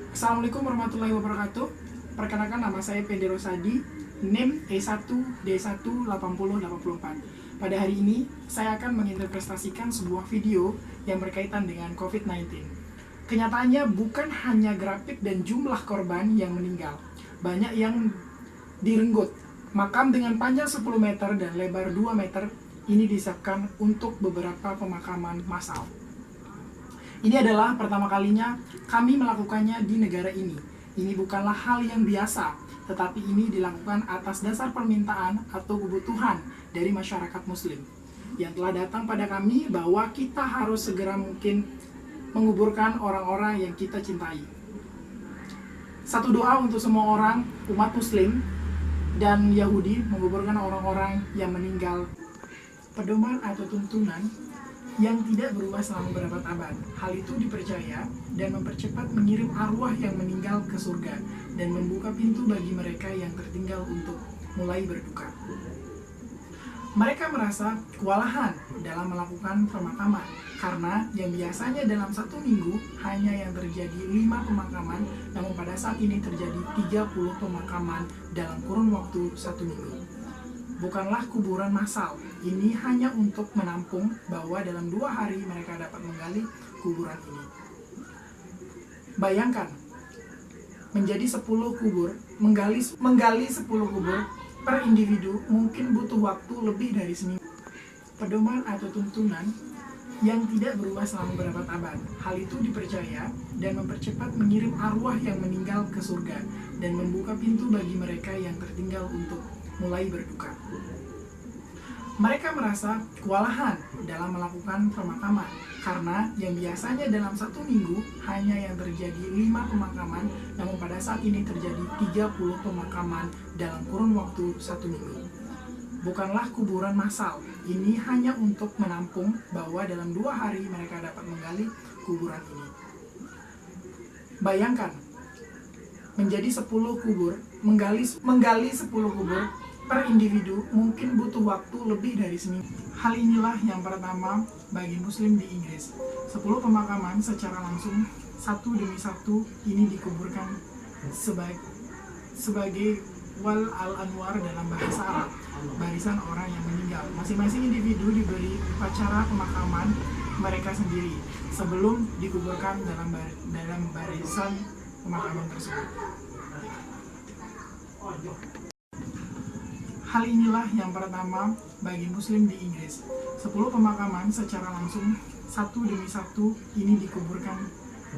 Assalamualaikum warahmatullahi wabarakatuh. Perkenalkan, nama saya Pede Rosadi, NIM E1D18084. Pada hari ini, saya akan menginterpretasikan sebuah video yang berkaitan dengan COVID-19. Kenyataannya bukan hanya grafik dan jumlah korban yang meninggal, banyak yang direnggut. Makam dengan panjang 10 meter dan lebar 2 meter ini disiapkan untuk beberapa pemakaman massal. Ini adalah pertama kalinya kami melakukannya di negara ini. Ini bukanlah hal yang biasa, tetapi ini dilakukan atas dasar permintaan atau kebutuhan dari masyarakat Muslim yang telah datang pada kami bahwa kita harus segera mungkin menguburkan orang-orang yang kita cintai. Satu doa untuk semua orang, umat Muslim dan Yahudi, menguburkan orang-orang yang meninggal. Pedoman atau tuntunan yang tidak berubah selama berabad-abad. Hal itu dipercaya dan mempercepat mengirim arwah yang meninggal ke surga dan membuka pintu bagi mereka yang tertinggal untuk mulai berduka. Mereka merasa kewalahan dalam melakukan pemakaman karena yang biasanya dalam 1 minggu hanya yang terjadi 5 pemakaman, namun pada saat ini terjadi 30 pemakaman dalam kurun waktu 1 minggu. Bukanlah kuburan massal, ini hanya untuk menampung bahwa dalam 2 hari mereka dapat menggali kuburan ini. Bayangkan, menjadi 10 kubur, menggali 10 kubur per individu mungkin butuh waktu lebih dari seminggu. Pedoman atau tuntunan yang tidak berubah selama berabad-abad. Hal itu dipercaya dan mempercepat mengirim arwah yang meninggal ke surga dan membuka pintu bagi mereka yang tertinggal untuk mulai berduka. Mereka merasa kewalahan dalam melakukan pemakaman karena yang biasanya dalam 1 minggu hanya yang terjadi 5 pemakaman, namun pada saat ini terjadi 30 pemakaman dalam kurun waktu 1 minggu. Bukanlah kuburan massal, ini hanya untuk menampung bahwa dalam 2 hari mereka dapat menggali kuburan ini. Bayangkan, menjadi 10 kubur, menggali 10 kubur per individu mungkin butuh waktu lebih dari seminggu. Hal inilah yang pertama bagi Muslim di Inggris. 10 pemakaman secara langsung, satu demi satu, ini dikuburkan sebagai wal al-anwar dalam bahasa Arab, barisan orang yang meninggal. Masing-masing individu diberi upacara pemakaman mereka sendiri sebelum dikuburkan dalam barisan pemakaman tersebut. Hal inilah yang pertama bagi Muslim di Inggris. 10 pemakaman secara langsung, satu demi satu, ini dikuburkan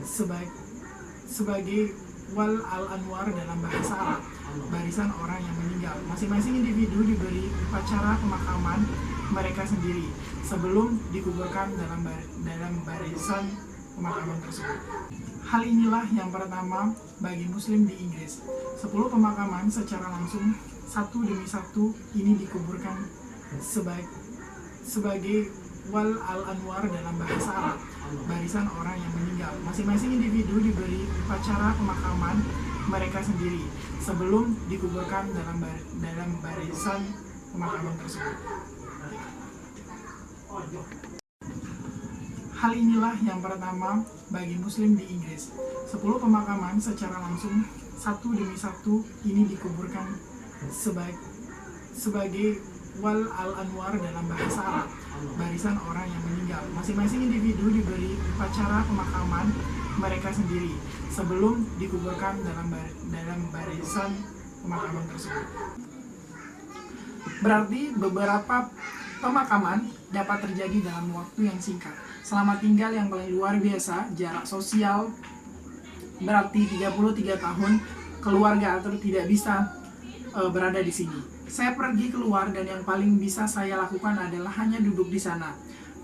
sebagai wal al-anwar dalam bahasa Arab, barisan orang yang meninggal. Masing-masing individu diberi upacara pemakaman mereka sendiri sebelum dikuburkan dalam barisan pemakaman tersebut. Hal inilah yang pertama bagi Muslim di Inggris. 10 pemakaman secara langsung, satu demi satu, ini dikuburkan sebagai wal al-anwar dalam bahasa Arab, barisan orang yang meninggal. Masing-masing individu diberi upacara pemakaman mereka sendiri sebelum dikuburkan dalam barisan pemakaman tersebut. Hal inilah yang pertama bagi Muslim di Inggris. 10 pemakaman secara langsung, satu demi satu, ini dikuburkan sebagai wal al-anwar dalam bahasa Arab, barisan orang yang meninggal. Masing-masing individu diberi upacara pemakaman mereka sendiri sebelum dikuburkan dalam barisan pemakaman tersebut. Berarti beberapa pemakaman dapat terjadi dalam waktu yang singkat. Selamat tinggal yang paling luar biasa, jarak sosial berarti 33 tahun, keluarga atau tidak bisa berada di sini. Saya pergi keluar dan yang paling bisa saya lakukan adalah hanya duduk di sana,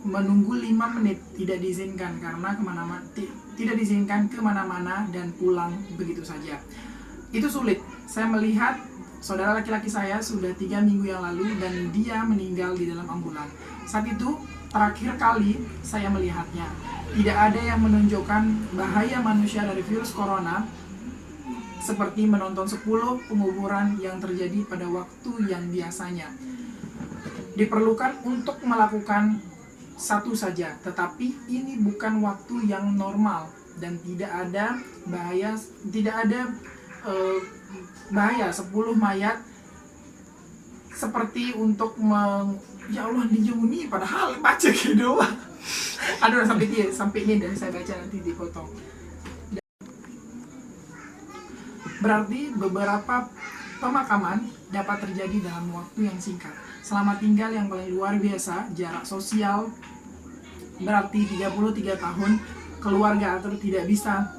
menunggu 5 menit. Tidak diizinkan kemana-mana dan pulang begitu saja. Itu sulit. Saya melihat saudara laki-laki saya sudah 3 minggu yang lalu dan dia meninggal di dalam ambulan. Saat itu terakhir kali saya melihatnya. Tidak ada yang menunjukkan bahaya manusia dari virus corona seperti menonton 10 penguburan yang terjadi pada waktu yang biasanya diperlukan untuk melakukan satu saja, tetapi ini bukan waktu yang normal. dan tidak ada bahaya, bahaya 10 mayat seperti untuk ya Allah di Juni, padahal baca gitu doang. Aduh, sampai ini dan saya baca nanti dipotong. Berarti beberapa pemakaman dapat terjadi dalam waktu yang singkat. Selamat tinggal yang paling luar biasa, jarak sosial berarti 33 tahun, keluarga atau tidak bisa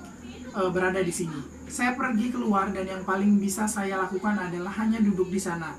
berada di sini. Saya pergi keluar dan yang paling bisa saya lakukan adalah hanya duduk di sana.